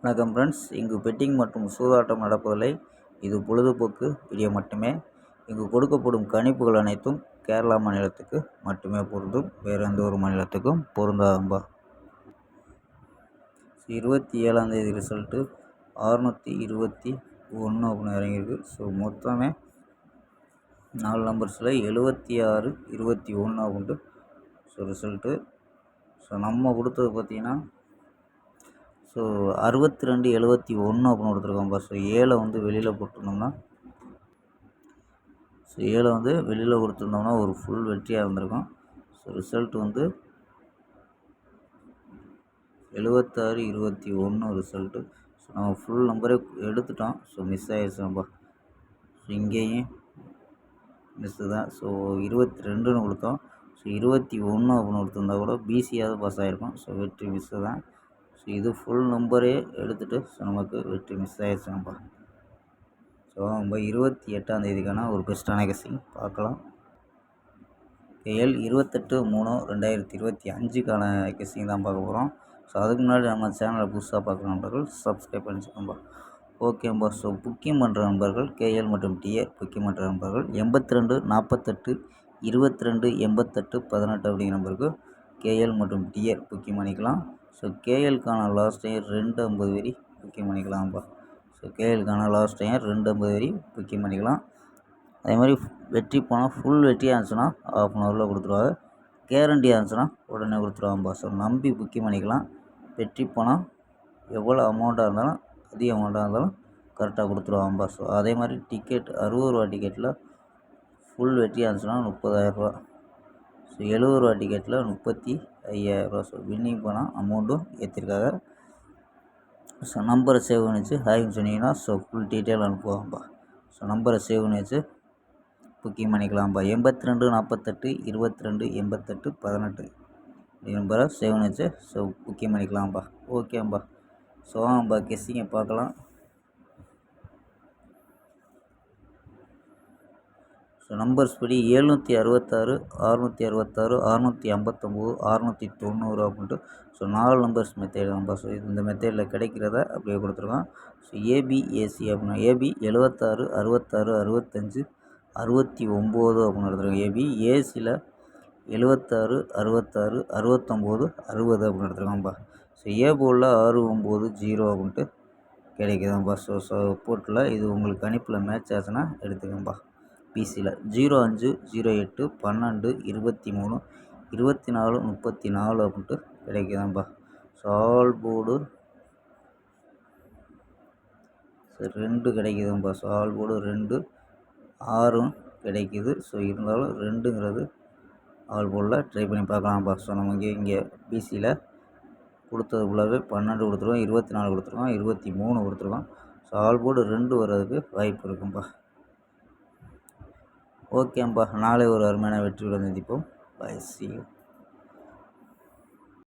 வணக்கம் ஃப்ரெண்ட்ஸ். இங்கு பெட்டிங் மற்றும் சூதாட்டம் நடப்பதில்லை. இது பொழுதுபோக்கு வீடியோ மட்டுமே. இங்கு கொடுக்கப்படும் கணிப்புகள் அனைத்தும் கேரளா மாநிலத்துக்கு மட்டுமே பொருந்தும், வேறு எந்த ஒரு மாநிலத்துக்கும் பொருந்தாதம்பா. 27ஆம் தேதி ரிசல்ட்டு 621 அப்படின்னு இறங்கியிருக்கு. ஸோ மொத்தமே 4 நம்பர்ஸில் 76, 21 அப்படின்ட்டு ரிசல்ட்டு. ஸோ நம்ம கொடுத்தது பார்த்திங்கன்னா 62, 71 அப்படின்னு கொடுத்துருக்கோம்ப்பா. ஸோ 7 வந்து வெளியில் போட்டிருந்தோம்னா கொடுத்துருந்தோம்னா ஒரு ஃபுல் வெற்றியாக இருந்திருக்கும். ஸோ ரிசல்ட் வந்து 76, 21 ரிசல்ட்டு. ஸோ நம்ம ஃபுல் நம்பரே எடுத்துட்டோம். ஸோ மிஸ் ஆகிடுச்சுப்பா. ஸோ இங்கேயும் மிஸ்ஸு தான். ஸோ 22ன்னு கொடுத்தோம். ஸோ 21 அப்படின்னு கொடுத்துருந்தா கூட பிசியாவது பாஸ் ஆகிருக்கும். ஸோ வெற்றி மிஸ்ஸு தான். ஸோ இது ஃபுல் நம்பரே எடுத்துகிட்டு நமக்கு வெற்றி மிஸ் ஆகிடுச்சுங்கப்பா. ஸோ நம்ம 28ஆம் தேதிக்கான ஒரு பெஸ்ட்டான கெஸ்ஸிங் பார்க்கலாம். KL 28/3/2025க்கான கெஸ்ஸிங் தான் பார்க்க போகிறோம். ஸோ அதுக்கு முன்னாடி நம்ம சேனலை புதுசாக பார்க்குற நண்பர்கள் சப்ஸ்கிரைப் பண்ணிச்சுக்கோம்பா. ஓகேம்பா. ஸோ புக்கிங் பண்ணுற நண்பர்கள் KL மற்றும் TR புக்கிங் பண்ணுற நண்பர்கள் 82 48 22 88 18 அப்படிங்கிற நம்பருக்கு KL மற்றும் TR புக்கிங் பண்ணிக்கலாம். ஸோ KLக்கான லாஸ்ட் டைம் 250 வரி புக்கிங் பண்ணிக்கலாம்ப்பா. ஸோ KLக்கான லாஸ்ட் டைம் 250 வரி புக்கிங் பண்ணிக்கலாம். அதே மாதிரி வெற்றி பணம் ஃபுல் வெற்றியாக இருந்துச்சுன்னா ½ அன் ஹவரில் கொடுத்துருவாங்க. கேரண்டியாக இருந்துச்சுன்னா உடனே கொடுத்துருவாங்கப்பா. ஸோ நம்பி புக்கிங் பண்ணிக்கலாம். வெற்றி பணம் எவ்வளோ அமௌண்ட்டாக இருந்தாலும் அதிக அமௌண்ட்டாக இருந்தாலும் கரெக்டாக கொடுத்துருவாங்கப்பா. ஸோ அதே மாதிரி டிக்கெட் 60 ரூபா டிக்கெட்டில் ஃபுல் வெற்றியாக இருந்துச்சுன்னா 30,000 ரூபா. ஸோ 70 ரூபா டிக்கெட்டில் 35,000 ரூபா. ஸோ வின்னிங் பணம் அமௌண்ட்டும் ஏற்றிருக்காங்க. ஸோ நம்பரை சேவ் பண்ணி வச்சு ஹாய்ன்னு சொன்னீங்கன்னா ஸோ ஃபுல் டீட்டெயில் அனுப்புவாங்கப்பா. ஸோ நம்பரை சேவ் பண்ணி வச்சு புக்கிங் பண்ணிக்கலாம்ப்பா. 82 48 22 88 18 நம்பரை சேவ் பண்ணி வச்சு ஸோ புக்கிங் பண்ணிக்கலாம்ப்பா. ஓகேம்பா. ஸோ வாங்கப்பா கெஸ்ஸிங்கை பார்க்கலாம். ஸோ நம்பர்ஸ் படி 766, 666, 659, 690 அப்படின்ட்டு ஸோ 4 நம்பர்ஸ் மெத்தேடு தான்ப்பா. ஸோ இந்த மெத்தேடில் கிடைக்கிறத அப்படியே கொடுத்துருக்கோம். ஸோ ABC அப்படின்னா AB 76, 66, 65, 69 அப்படின்னு எடுத்துருக்கோம். ஏசியில் 76, 66, 69, 60 அப்படின்னு எடுத்துருக்கோம்ப்பா. ஸோ போர்டில் 690 அப்படின்ட்டு கிடைக்குதுப்பா. ஸோ போர்ட்டில் இது உங்களுக்கு கணிப்பில் மேட்ச் ஆச்சுன்னா எடுத்துக்கோம்பா. பிசியில் 05, 08, 12, 23, 24, 34 அப்படின்ட்டு கிடைக்குதாம்பா. ஸோ ஆல் போர்டு 2 கிடைக்குதும்பா. ஸோ ஆல் போர்டு 2 6 கிடைக்குது. ஸோ இருந்தாலும் 2ங்கிறது ஆல் போர்டில் ட்ரை பண்ணி பார்க்கலாம்ப்பா. ஸோ நமக்கு இங்கே பிசியில் கொடுத்தது ஃபுல்லாகவே 12 கொடுத்துருக்கோம், 24 கொடுத்துருக்கோம், 23 கொடுத்துருக்கோம். ஸோ ஆல் போர்டு 2 வர்றதுக்கு வாய்ப்பு இருக்கும்பா. ஓகேம்பா. நாளை ஒரு அருமையான வெற்றியுடன் சந்திப்போம். பை. See you.